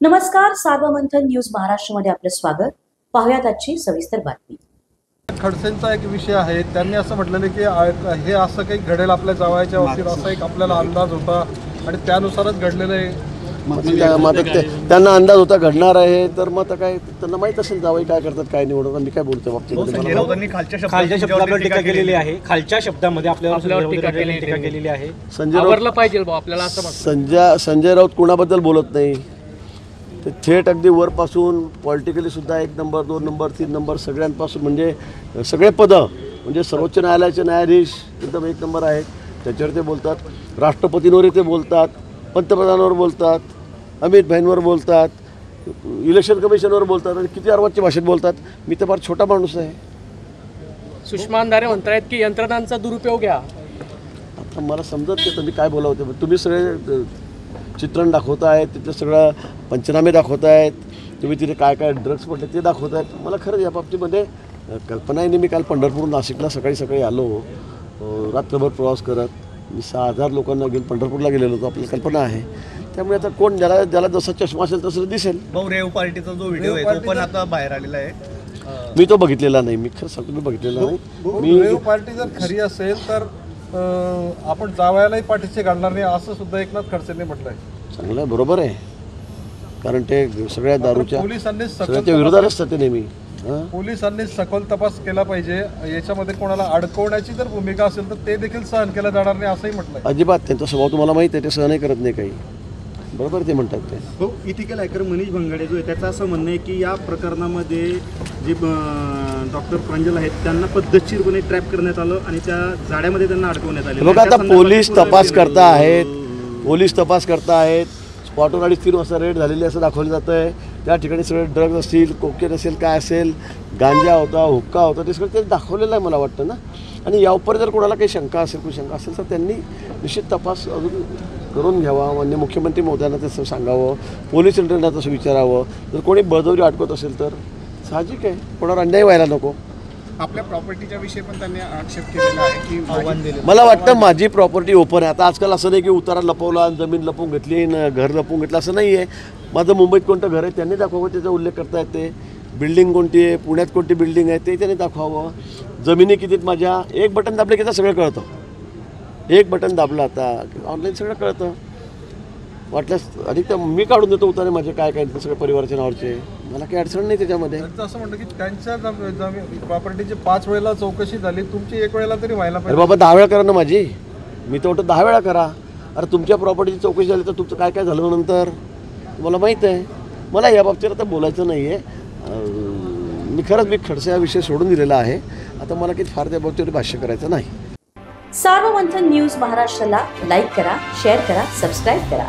नमस्कार, सार्वमंथन न्यूज महाराष्ट्रमध्ये आपलं स्वागत. पाहुयात आजची सविस्तर बातमी. खडसेंचा एक विषय आहे. त्यांनी असं म्हटलेलं की हे असं काही घडेल आपल्या जावयाच्या बाबतीत, असा एक आपल्याला अंदाज होता आणि त्यानुसारच घडलेलं आहे. त्यांना अंदाज होता घडणार आहे, तर मग काय त्यांना माहित असेल जावई काय करतात काय निवडतात. मी काय बोलतो बाबतीमध्ये खालच्या शब्दावर टीका केलेली आहे. खालच्या शब्दामध्ये आपल्यावर टीका केलेली आहे. संजय राऊत कोणाबद्दल बोलत नाही. ते थेट अगदी वरपासून पॉलिटिकली सुद्धा 1 नंबर 2 नंबर 3 नंबर सगळ्यांपासून म्हणजे सगळे पदं म्हणजे सर्वोच्च न्यायालयाचे न्यायाधीश एकदम 1 नंबर आहेत. त्याच्यावर ते बोलतात. राष्ट्रपतींवरही ते बोलतात, पंतप्रधानांवर बोलतात, अमित भाईंवर बोलतात, इलेक्शन कमिशनवर बोलतात आणि किती अर्वाची भाषेत बोलतात. मी तर फार छोटा माणूस आहे. सुषमा अंधारे म्हणतायत की यंत्रणांचा दुरुपयोग आहे. आता मला समजत नाही तुम्ही काय बोलावं ते. तुम्ही सगळे चित्रण दाखवत आहेत, तिथलं सगळं पंचनामे दाखवत आहेत, तुम्ही तिथे काय काय ड्रग्स पडले ते दाखवत आहेत. मला खरंच या बाबतीमध्ये कल्पना आहे. मी काल पंढरपूर नाशिकला सकाळी आलो, रात्रभर प्रवास करत. मी 6,000 लोकांना घेऊन पंढरपूरला गेलेलो होतो. आपल्याला कल्पना आहे. त्यामुळे आता कोण ज्याला जसा चष्मा असेल तसं दिसेल. रेव पार्टीचा जो व्हिडिओ आहे तो पण आता बाहेर आलेला आहे. मी तो बघितलेला नाही. मी खरं सांगतो मी बघितलेला नाही. मी रेव पार्टी जर खरी असेल तर आपण जावयालाही पाठीशी घालणार नाही असं सुद्धा एकनाथ खडसेंनी म्हटलंय. चांगलं आहे, बरोबर आहे. कारण ते सगळ्या दारूच्या पोलिसांनी विरोधात असतात ते नेहमी. पोलिसांनी सखोल तपास केला पाहिजे. याच्यामध्ये कोणाला अडकवण्याची जर भूमिका असेल तर ते देखील सहन केलं जाणार नाही असंही म्हटलंय. अजिबात त्यांचा स्वभाव तुम्हाला माहिती आहे. ते सहनही करत नाही काही. बरोबर ते म्हणतात ते. हो, इथिकल हॅकर मनीष भंगाडे जो आहे त्याचं असं म्हणणं आहे की या प्रकरणामध्ये जे डॉक्टर प्रांजल आहेत त्यांना पद्धतशीरपणे ट्रॅप करण्यात आलं आणि त्या जाड्यामध्ये त्यांना अडकवण्यात आले. लोक आता पोलीस तपास करता आहेत. स्पॉटवर 3:30 वाजता रेड झालेली असं दाखवलं जातं आहे. त्या ठिकाणी सगळे ड्रग्ज असतील, कोकेन असेल, काय असेल, गांजा होता, हुक्का होता, ते सगळं ते दाखवलेलं आहे मला वाटतं ना. आणि यावर जर कोणाला काही शंका असेल तर त्यांनी निश्चित तपास अजून करून घ्यावा. माननीय मुख्यमंत्री महोदयांना तसं सांगावं, पोलीस यंत्रणेला तसं विचारावं. जर कोणी बळजबरी अडकवत असेल तर साहजिक आहे, कोणावर अन्याय व्हायला नको. आपल्या प्रॉपर्टीच्या विषयी पण त्यांनी आक्षेप केलेला आहे की आव्हान दिले. मला वाटतं माझी प्रॉपर्टी ओपन आहे. आता आजकाल असं नाही की उतारा लपवला, जमीन लपवून घेतली, घर लपवून घेतलं, असं नाही आहे. माझं मुंबईत कोणतं घर आहे त्यांनी दाखवावं, त्याचा उल्लेख करता येते. बिल्डिंग कोणती आहे, पुण्यात कोणती बिल्डिंग आहे ते त्यांनी दाखवावं. जमिनी कितीत माझ्या. एक बटन दाबले की सगळं कळतं. एक बटन दाबलं आता ऑनलाईन सगळं कळतं. वाटल्यास आणि त्या मी काढून देतो उतारे माझे काय काय सगळ्या परिवाराच्या नावाचे. मला काही अडचण नाही त्याच्यामध्ये. असं म्हणतं की त्यांच्या प्रॉपर्टीची 5 वेळेला चौकशी झाली, तुमची 1 वेळेला तरी व्हायला पाहिजे. बाबा 10 वेळा करा ना माझी. मी तर वाटतं 10 वेळा करा. अरे तुमच्या प्रॉपर्टीची चौकशी झाली तर तुमचं काय काय झालं नंतर मला माहीत आहे. मला या बाबतीत आता बोलायचं नाही आहे. मी खडसे हा विषय सोडून दिलेला आहे. आता मला काही फार त्या बाबतीत भाष्य करायचं नाही. सार्वमंथन न्यूज महाराष्ट्राला लाईक करा, शेअर करा, सबस्क्राईब करा.